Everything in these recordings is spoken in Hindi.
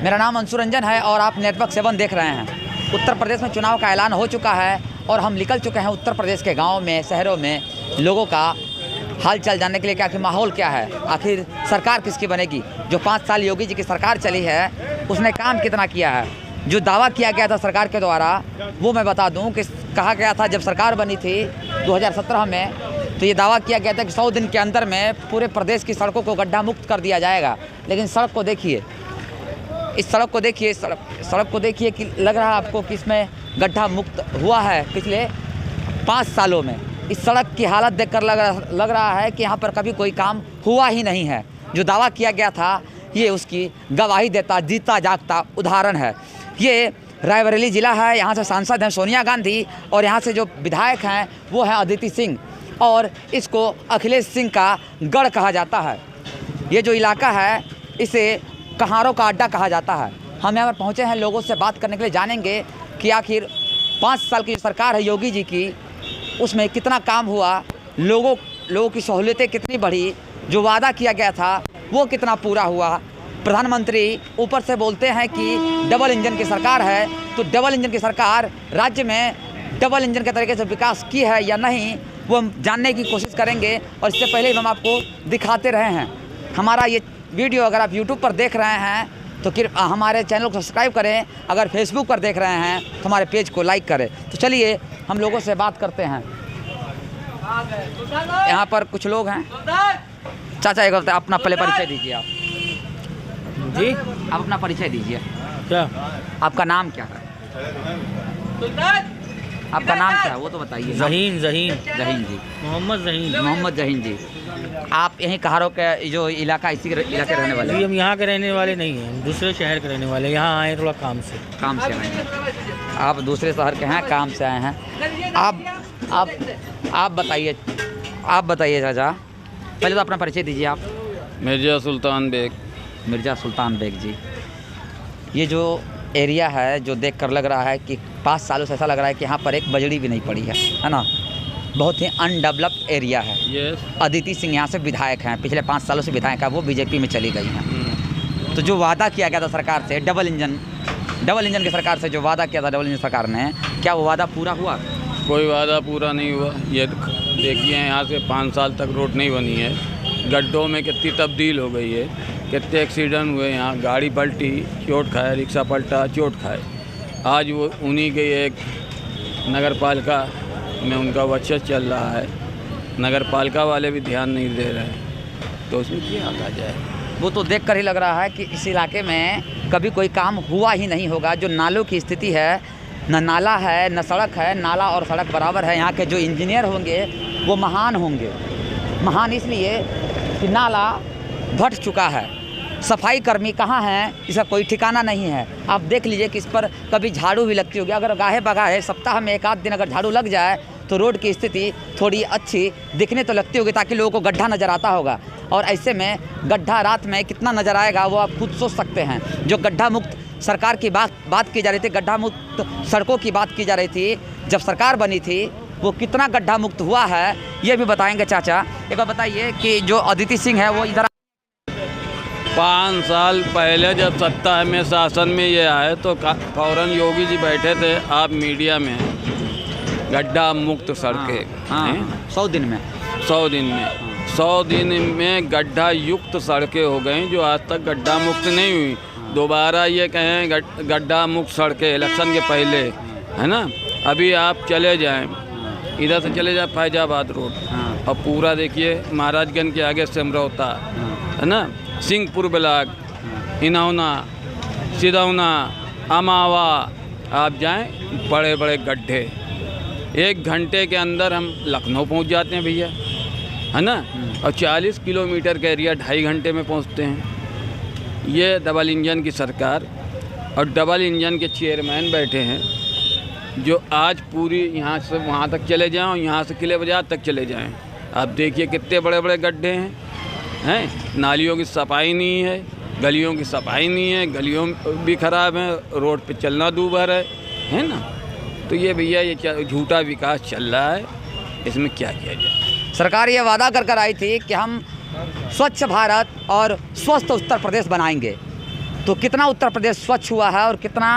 मेरा नाम अंशु रंजन है और आप नेटवर्क 7 देख रहे हैं। उत्तर प्रदेश में चुनाव का ऐलान हो चुका है और हम निकल चुके हैं उत्तर प्रदेश के गाँव में, शहरों में लोगों का हाल चाल जानने के लिए कि आखिर माहौल क्या है, आखिर सरकार किसकी बनेगी। जो 5 साल योगी जी की सरकार चली है उसने काम कितना किया है। जो दावा किया गया था सरकार के द्वारा वो मैं बता दूं कि कहा गया था जब सरकार बनी थी 2017 में, तो ये दावा किया गया था कि 100 दिन के अंदर में पूरे प्रदेश की सड़कों को गड्ढा मुक्त कर दिया जाएगा। लेकिन सड़क को देखिए, इस सड़क को देखिए, सड़क को देखिए कि लग रहा है आपको कि इसमें गड्ढा मुक्त हुआ है पिछले 5 सालों में। इस सड़क की हालत देखकर लग रहा है कि यहाँ पर कभी कोई काम हुआ ही नहीं है। जो दावा किया गया था ये उसकी गवाही देता जीता जागता उदाहरण है। ये रायबरेली ज़िला है, यहाँ से सांसद हैं सोनिया गांधी और यहाँ से जो विधायक हैं वो हैं अदिति सिंह और इसको अखिलेश सिंह का गढ़ कहा जाता है। ये जो इलाका है इसे कहारों का अड्डा कहा जाता है। हम यहाँ पर पहुँचे हैं, लोगों से बात करने के लिए जानेंगे कि आखिर 5 साल की जो सरकार है योगी जी की उसमें कितना काम हुआ, लोगों की सहूलियतें कितनी बढ़ी, जो वादा किया गया था वो कितना पूरा हुआ। प्रधानमंत्री ऊपर से बोलते हैं कि डबल इंजन की सरकार है, तो डबल इंजन की सरकार राज्य में डबल इंजन के तरीके से विकास की है या नहीं वो हम जानने की कोशिश करेंगे। और इससे पहले हम आपको दिखाते रहे हैं हमारा ये वीडियो अगर आप यूट्यूब पर देख रहे हैं तो हमारे चैनल को सब्सक्राइब करें, अगर फेसबुक पर देख रहे हैं तो हमारे पेज को लाइक करें। तो चलिए हम लोगों से बात करते हैं। यहाँ पर कुछ लोग हैं। चाचा एक अपना पहले परिचय दीजिए आप। जी आप अपना परिचय दीजिए। क्या आपका नाम क्या है? आपका नाम क्या है वो तो बताइए। जहीन जहीन जी, मोहम्मद जहीन जी। आप यहीं कहारों के जो इलाका इसी इलाके रहने वाले? जी हम यहाँ के रहने वाले नहीं हैं, हम दूसरे शहर के रहने वाले, यहाँ आए थोड़ा काम से आए हैं। आप दूसरे शहर के हैं, काम से आए हैं। आप बताइए चाचा, पहले तो अपना परिचय दीजिए आप। मिर्ज़ा सुल्तान बेग जी। ये जो एरिया है जो देखकर लग रहा है कि 5 सालों से ऐसा लग रहा है कि यहाँ पर एक बजड़ी भी नहीं पड़ी है ना। बहुत ही अनडेवलप्ड एरिया है। यस। अदिति सिंह यहाँ से विधायक हैं, पिछले 5 सालों से विधायक है, वो बीजेपी में चली गई हैं। तो जो वादा किया गया था सरकार से डबल इंजन की सरकार से जो वादा किया था डबल इंजन सरकार ने, क्या वो वादा पूरा हुआ? कोई वादा पूरा नहीं हुआ। ये देखिए यहाँ से 5 साल तक रोड नहीं बनी है, गड्ढों में कितनी तब्दील हो गई है, कितने एक्सीडेंट हुए, यहाँ गाड़ी पलटी चोट खाए, रिक्शा पलटा चोट खाए। आज वो उन्हीं के एक नगर पालिका में उनका वर्चस्व चल रहा है, नगर पालिका वाले भी ध्यान नहीं दे रहे हैं, तो उसमें क्या कहा जाए। वो तो देख कर ही लग रहा है कि इस इलाके में कभी कोई काम हुआ ही नहीं होगा। जो नालों की स्थिति है, न नाला है न सड़क है, नाला और सड़क बराबर है। यहाँ के जो इंजीनियर होंगे वो महान होंगे, महान इसलिए कि नाला भट चुका है, सफाई कर्मी कहाँ हैं इसका कोई ठिकाना नहीं है। आप देख लीजिए कि इस पर कभी झाड़ू भी लगती होगी। अगर गाहे बगाहे सप्ताह में 1 आध दिन अगर झाड़ू लग जाए तो रोड की स्थिति थोड़ी अच्छी दिखने तो लगती होगी, ताकि लोगों को गड्ढा नज़र आता होगा। और ऐसे में गड्ढा रात में कितना नज़र आएगा वो आप खुद सोच सकते हैं। जो गड्ढा मुक्त सरकार की बात की जा रही थी, गड्ढा मुक्त सड़कों की बात की जा रही थी जब सरकार बनी थी, वो कितना गड्ढा मुक्त हुआ है ये भी बताएंगे चाचा। एक बार बताइए कि जो अदिति सिंह है वो इधर 5 साल पहले जब सत्ता में शासन में ये आए तो फौरन योगी जी बैठे थे आप मीडिया में, गड्ढा मुक्त सड़कें। 100 दिन में 100 दिन में गड्ढा युक्त सड़कें हो गई, जो आज तक गड्ढा मुक्त नहीं हुई। दोबारा ये कहें गड्ढा मुक्त सड़कें इलेक्शन के पहले, है ना। अभी आप चले जाएं, इधर से चले जाए फैजाबाद रोड और पूरा देखिए महाराजगंज के आगे सिमरौता, है ना, सिंहपुर ब्लॉक, इनौना, सिदौना, अमावा, आप जाएं बड़े बड़े गड्ढे। 1 घंटे के अंदर हम लखनऊ पहुंच जाते हैं भैया, है ना। और 40 किलोमीटर का एरिया 2.5 घंटे में पहुंचते हैं। ये डबल इंजन की सरकार और डबल इंजन के चेयरमैन बैठे हैं जो आज पूरी यहाँ से वहाँ तक चले जाएं और यहाँ से किले बाजार तक चले जाएं। आप देखिए कितने बड़े बड़े गड्ढे हैं। नालियों की सफाई नहीं है, गलियों की सफाई नहीं है, गलियों भी ख़राब हैं, रोड पे चलना दूभर है ना। तो ये भैया ये झूठा विकास चल रहा है, इसमें क्या किया जाए। सरकार ये वादा कर आई थी कि हम स्वच्छ भारत और स्वस्थ उत्तर प्रदेश बनाएंगे, तो कितना उत्तर प्रदेश स्वच्छ हुआ है और कितना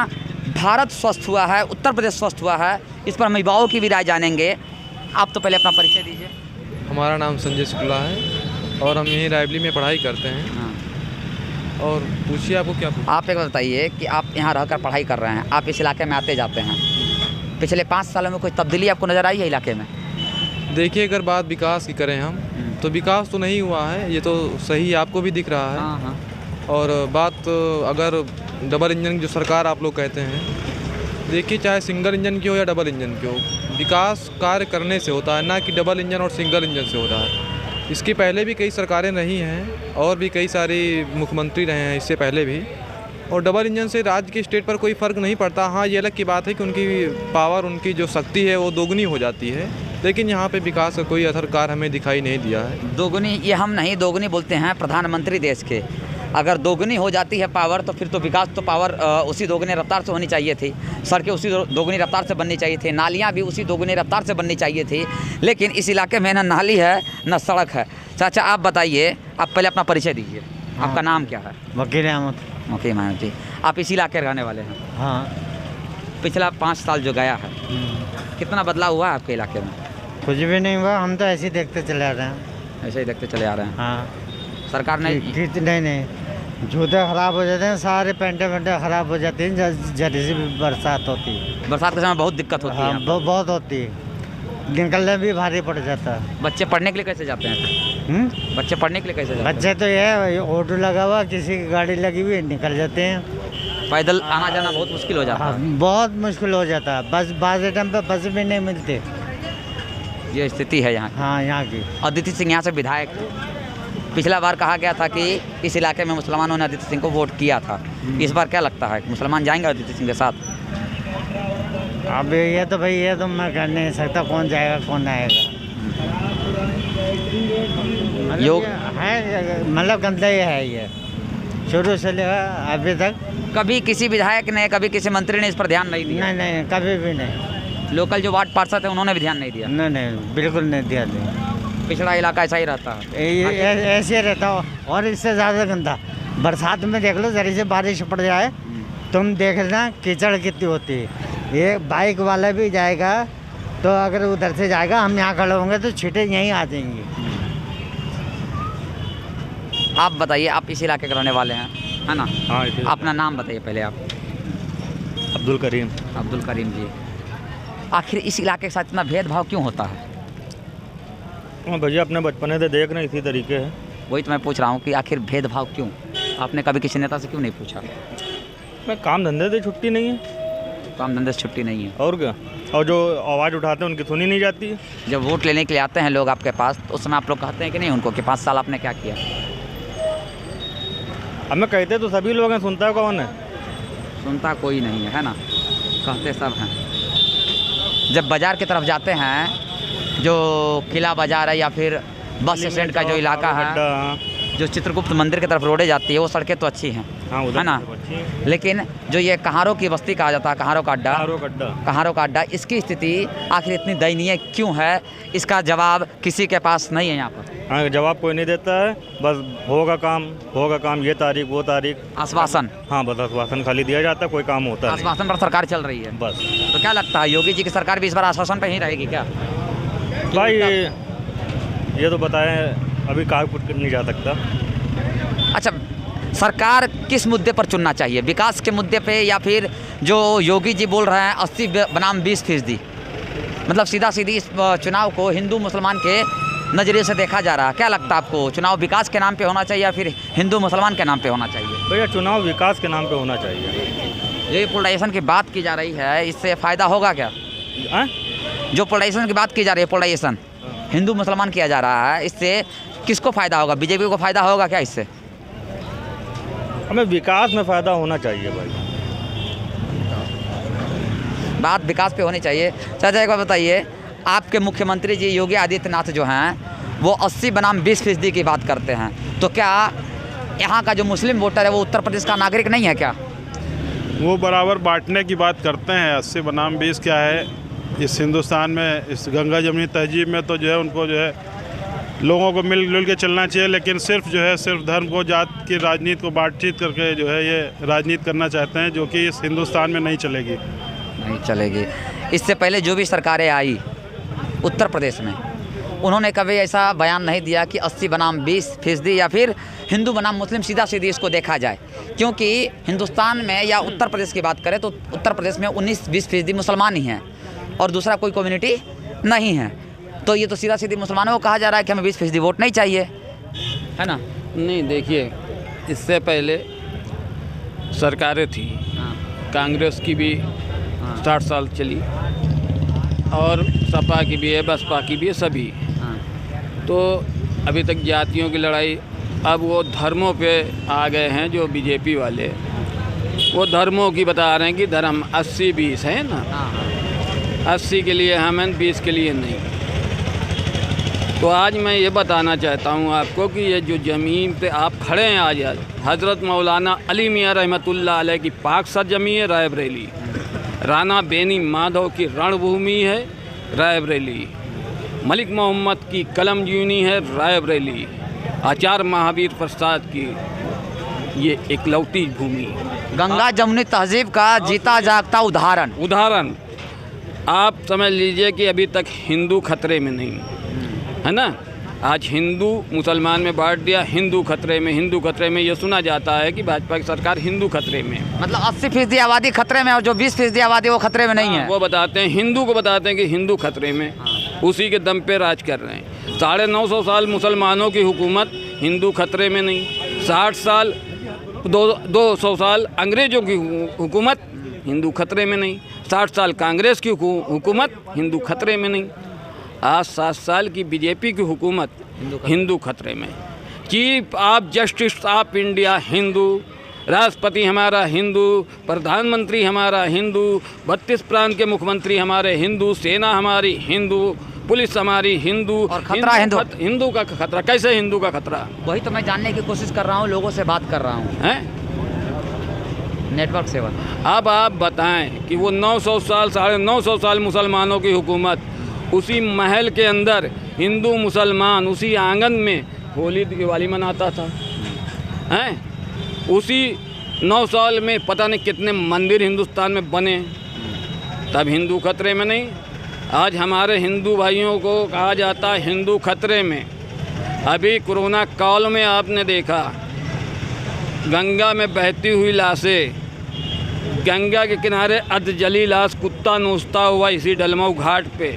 भारत स्वस्थ हुआ है, उत्तर प्रदेश स्वस्थ हुआ है, इस पर हम युवाओं की भी राय जानेंगे। आप तो पहले अपना परिचय दीजिए। हमारा नाम संजय शुक्ला है और हम यहीं रायबली में पढ़ाई करते हैं। हाँ। और पूछिए, आपको क्या पूछना? आप एक बात बताइए कि आप यहाँ रहकर पढ़ाई कर रहे हैं, आप इस इलाके में आते जाते हैं, पिछले 5 सालों में कोई तब्दीली आपको नज़र आई है इलाके में? देखिए, अगर बात विकास की करें हम तो विकास तो नहीं हुआ है, ये तो सही आपको भी दिख रहा है। हाँ हाँ। और बात अगर डबल इंजन की जो सरकार आप लोग कहते हैं, देखिए चाहे सिंगल इंजन की हो या डबल इंजन की हो, विकास कार्य करने से होता है, ना कि डबल इंजन और सिंगल इंजन से होता है। इसके पहले भी कई सरकारें रही हैं और भी कई सारी मुख्यमंत्री रहे हैं इससे पहले भी, और डबल इंजन से राज्य के स्टेट पर कोई फ़र्क नहीं पड़ता। हाँ, ये अलग की बात है कि उनकी पावर, उनकी जो शक्ति है वो दोगुनी हो जाती है, लेकिन यहाँ पे विकास का कोई असर कार हमें दिखाई नहीं दिया है। दोगुनी, ये हम नहीं, दोगुनी बोलते हैं प्रधानमंत्री देश के। अगर दोगुनी हो जाती है पावर तो फिर तो विकास तो पावर उसी दोगुनी रफ्तार से होनी चाहिए थी, सड़कें उसी दोगुनी रफ्तार से बननी चाहिए थी, नालियाँ भी उसी दोगुनी रफ्तार से बननी चाहिए थी, लेकिन इस इलाके में ना नाली है ना सड़क है। चाचा आप बताइए, आप पहले अपना परिचय दीजिए। आपका नाम क्या है? वकील अहमद। वकील अहमद जी, आप इसी इलाके रहने वाले हैं? हाँ। पिछला 5 साल जो गया है, कितना बदलाव हुआ है आपके इलाके में? कुछ भी नहीं हुआ, हम तो ऐसे ही देखते चले आ रहे हैं। ऐसे ही देखते चले आ रहे हैं। हाँ। सरकार ने नहीं, जूते खराब हो जाते हैं, सारे पेंटे खराब हो जाते हैं जल्दी से बरसात होती है। बरसात के समय बहुत दिक्कत होती हाँ, है। बहुत होती है, निकलने भी भारी पड़ जाता है। बच्चे पढ़ने के लिए कैसे जाते हैं? बच्चे पढ़ने के लिए कैसे जाते हैं? बच्चे तो ये ऑटो लगा हुआ, किसी की गाड़ी लगी हुई, निकल जाते हैं। पैदल आना जाना बहुत मुश्किल हो जाता है। हाँ, बहुत मुश्किल हो जाता है। बस बाद टाइम पे बस भी नहीं मिलते। ये स्थिति है यहाँ की। हाँ, यहाँ की। अदिति सिंह यहाँ से विधायक थे। पिछला बार कहा गया था कि इस इलाके में मुसलमानों ने अदिति सिंह को वोट किया था। इस बार क्या लगता है, मुसलमान जाएंगे अदिति सिंह के साथ? अब ये तो भाई, ये तो मैं कह नहीं सकता कौन जाएगा कौन आएगा। योग है, मतलब गंदा ही है ये, शुरू से लेकर अभी तक। कभी किसी विधायक ने, कभी किसी मंत्री ने इस पर ध्यान नहीं दिया? नहीं, कभी भी नहीं। लोकल जो वार्ड पार्षद है उन्होंने भी ध्यान नहीं दिया? नहीं, बिल्कुल नहीं दिया। पिछड़ा इलाका ऐसा ही रहता है, ऐसे रहता हो। और इससे ज़्यादा गंदा बरसात में देख लो, जरा से बारिश पड़ जाए तुम देखना कीचड़ कितनी होती है। ये बाइक वाला भी जाएगा तो अगर उधर से जाएगा, हम यहाँ खड़े होंगे तो छींटे यहीं आ जाएंगी। आप बताइए, आप इस इलाके के रहने वाले हैं, है ना? हाँ। अपना नाम बताइए पहले आप। अब्दुल करीम। अब्दुल करीम जी, आखिर इस इलाके के साथ इतना भेदभाव क्यों होता है? भैया अपने बचपने से देख रहे इसी तरीके है। वही तो मैं पूछ रहा हूँ कि आखिर भेदभाव क्यों? आपने कभी किसी नेता से क्यों नहीं पूछा? मैं काम धंधे से छुट्टी नहीं है। काम धंधे से छुट्टी नहीं है और क्या? और जो आवाज़ उठाते हैं उनकी सुनी नहीं जाती है। जब वोट लेने के लिए आते हैं लोग आपके पास, तो उस समय आप लोग कहते हैं कि नहीं उनको कि 5 साल आपने क्या किया? अब मैं कहते तो सभी लोग हैं, सुनता कौन है? सुनता कोई नहीं है, है ना? कहते सब हैं। जब बाज़ार की तरफ जाते हैं, जो किला बाज़ार है या फिर बस स्टैंड का जो इलाका है, जो चित्रगुप्त मंदिर की तरफ रोडें जाती है, वो सड़कें तो अच्छी हैं, है ना? लेकिन जो ये कहारों की बस्ती कहा जाता है, कहारों का अड्डा, इसकी स्थिति आखिर इतनी दयनीय क्यों है? इसका जवाब किसी के पास नहीं है यहाँ पर। हाँ, जवाब कोई नहीं देता है। बस होगा काम, ये तारीख वो तारीख, आश्वासन। हाँ, बस आश्वासन खाली दिया जाता है, कोई काम होता नहीं। आश्वासन पर सरकार चल रही है बस। तो क्या लगता है, योगी जी की सरकार भी इस बार आश्वासन पर ही रहेगी क्या? भाई ये तो बताएं, अभी कहा कुछ नहीं जा सकता। अच्छा, सरकार किस मुद्दे पर चुनना चाहिए, विकास के मुद्दे पे या फिर जो योगी जी बोल रहे हैं 80 बनाम 20%? मतलब सीधा सीधी इस चुनाव को हिंदू मुसलमान के नज़रिए से देखा जा रहा है। क्या लगता है आपको, चुनाव विकास के नाम पे होना चाहिए या फिर हिंदू मुसलमान के नाम पे होना चाहिए? भैया चुनाव विकास के नाम पे होना चाहिए। ये पोलराइजेशन की बात की जा रही है, इससे फ़ायदा होगा क्या? जो पोलराइजेशन की बात की जा रही है, पोलराइजेशन हिंदू मुसलमान किया जा रहा है, इससे किसको फ़ायदा होगा? बीजेपी को फ़ायदा होगा क्या इससे? हमें विकास में फ़ायदा होना चाहिए भाई। बात विकास पे होनी चाहिए। चाचा एक बार बताइए, आपके मुख्यमंत्री जी योगी आदित्यनाथ जो हैं वो 80 बनाम 20% की बात करते हैं, तो क्या यहाँ का जो मुस्लिम वोटर है वो उत्तर प्रदेश का नागरिक नहीं है क्या? वो बराबर बांटने की बात करते हैं। 80 बनाम 20 क्या है, इस हिंदुस्तान में, इस गंगा जमनी तहजीब में तो जो है उनको जो है लोगों को मिलजुल के चलना चाहिए, लेकिन सिर्फ धर्म को, जात की राजनीति को बातचीत करके जो है ये राजनीति करना चाहते हैं, जो कि इस हिंदुस्तान में नहीं चलेगी। नहीं चलेगी। इससे पहले जो भी सरकारें आई उत्तर प्रदेश में, उन्होंने कभी ऐसा बयान नहीं दिया कि 80 बनाम 20% या फिर हिंदू बनाम मुस्लिम, सीधा सीधी इसको देखा जाए। क्योंकि हिंदुस्तान में या उत्तर प्रदेश की बात करें तो उत्तर प्रदेश में 19-20% मुसलमान ही हैं और दूसरा कोई कम्युनिटी नहीं है। तो ये तो सीधा सीधी मुसलमानों को कहा जा रहा है कि हमें 20% वोट नहीं चाहिए, है ना? नहीं, देखिए, इससे पहले सरकारें थी, कांग्रेस की भी 60 साल चली और सपा की भी है, बसपा की भी है, सभी। तो अभी तक जातियों की लड़ाई, अब वो धर्मों पे आ गए हैं। जो बीजेपी वाले वो धर्मों की बता रहे हैं कि धर्म 80-20 है ना, 80 के लिए हम हैं, 20 के लिए नहीं। तो आज मैं ये बताना चाहता हूँ आपको कि ये जो ज़मीन पे आप खड़े हैं आज हज़रत मौलाना अली मियाँ रहमतुल्लाह अलैह की पाक सरजमी है रायबरेली। राणा बेनी माधव की रणभूमि है रायबरेली। मलिक मोहम्मद की कलम जीवनी है रायबरेली। आचार्य महावीर प्रसाद की ये इकलौती भूमि, गंगा जमुनी तहजीब का जीता जागता उदाहरण। आप समझ लीजिए कि अभी तक हिंदू खतरे में नहीं है ना। आज हिंदू मुसलमान में बांट दिया, हिंदू खतरे में। ये सुना जाता है कि भाजपा की सरकार हिंदू खतरे में, मतलब 80% आबादी खतरे में और जो 20% आबादी वो खतरे में नहीं है। वो बताते हैं, हिंदू को बताते हैं कि हिंदू खतरे में, उसी के दम पे राज कर रहे हैं। 950 साल मुसलमानों की हुकूमत, हिंदू खतरे में नहीं। 60 साल 200 साल अंग्रेज़ों की हुकूमत, हिंदू खतरे में नहीं। 60 साल कांग्रेस की हुकूमत, हिंदू खतरे में नहीं। आज 7 साल की बीजेपी की हुकूमत, हिंदू खतरे में। Chief of justice of India Hindu, राष्ट्रपति हमारा हिंदू, प्रधानमंत्री हमारा हिंदू, 32 प्रांत के मुख्यमंत्री हमारे हिंदू, सेना हमारी हिंदू, पुलिस हमारी हिंदू। और खतरा हिंदू का खतरा कैसे? हिंदू का खतरा वही तो मैं जानने की कोशिश कर रहा हूँ, लोगों से बात कर रहा हूँ, नेटवर्क सेवा। अब आप बताएं कि वो 900 साल 950 साल मुसलमानों की हुकूमत, उसी महल के अंदर हिंदू मुसलमान उसी आंगन में होली दिवाली मनाता था, हैं? उसी 9 साल में पता नहीं कितने मंदिर हिंदुस्तान में बने, तब हिंदू खतरे में नहीं। आज हमारे हिंदू भाइयों को कहा जाता है हिंदू खतरे में। अभी कोरोना काल में आपने देखा गंगा में बहती हुई लाशें, गंगा के किनारे अर्धजली लाश कुत्ता नोचता हुआ इसी डलमऊ घाट पे,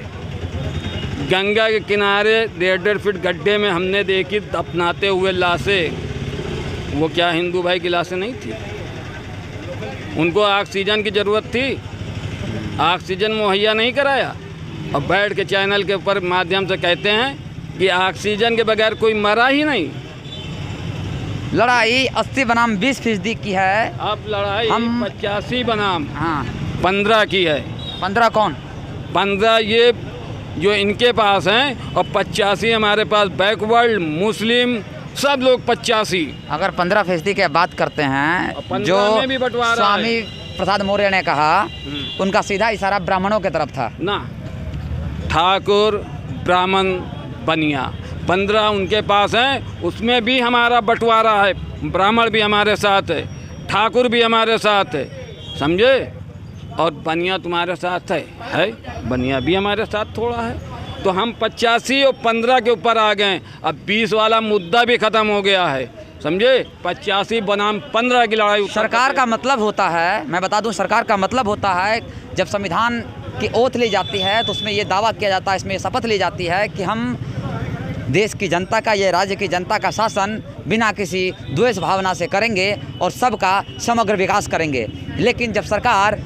गंगा के किनारे 1.5 फीट गड्ढे में हमने देखी दफनाते हुए लाशें। वो क्या हिंदू भाई की लाशें नहीं थी? उनको ऑक्सीजन की ज़रूरत थी, ऑक्सीजन मुहैया नहीं कराया, और बैठ के चैनल के ऊपर माध्यम से कहते हैं कि ऑक्सीजन के बगैर कोई मरा ही नहीं। लड़ाई 80 बनाम 20% की है। अब लड़ाई हम 85 बनाम 15 की है। 15 कौन? 15 ये जो इनके पास हैं, और 85 हमारे पास बैकवर्ड मुस्लिम सब लोग 85। अगर 15% की बात करते हैं, जो स्वामी प्रसाद मौर्य ने कहा, उनका सीधा इशारा ब्राह्मणों की तरफ था ना। ठाकुर ब्राह्मण बनिया 15 उनके पास हैं, उसमें भी हमारा बंटवारा है। ब्राह्मण भी हमारे साथ है, ठाकुर भी हमारे साथ है, समझे? और बनिया तुम्हारे साथ है, बनिया भी हमारे साथ थोड़ा है। तो हम 85 और 15 के ऊपर आ गए। अब 20 वाला मुद्दा भी ख़त्म हो गया है, समझे? 85 बनाम 15 की लड़ाई। सरकार का मतलब होता है, मैं बता दूं, सरकार का मतलब होता है जब संविधान की ओथ ली जाती है तो उसमें ये दावा किया जाता है, इसमें शपथ ली जाती है कि हम देश की जनता का, ये राज्य की जनता का शासन बिना किसी द्वेष भावना से करेंगे और सबका समग्र विकास करेंगे। लेकिन जब सरकार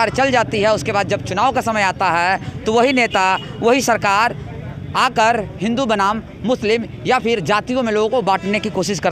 चल जाती है, उसके बाद जब चुनाव का समय आता है तो वही नेता, वही सरकार आकर हिंदू बनाम मुस्लिम या फिर जातियों में लोगों को बांटने की कोशिश करता है।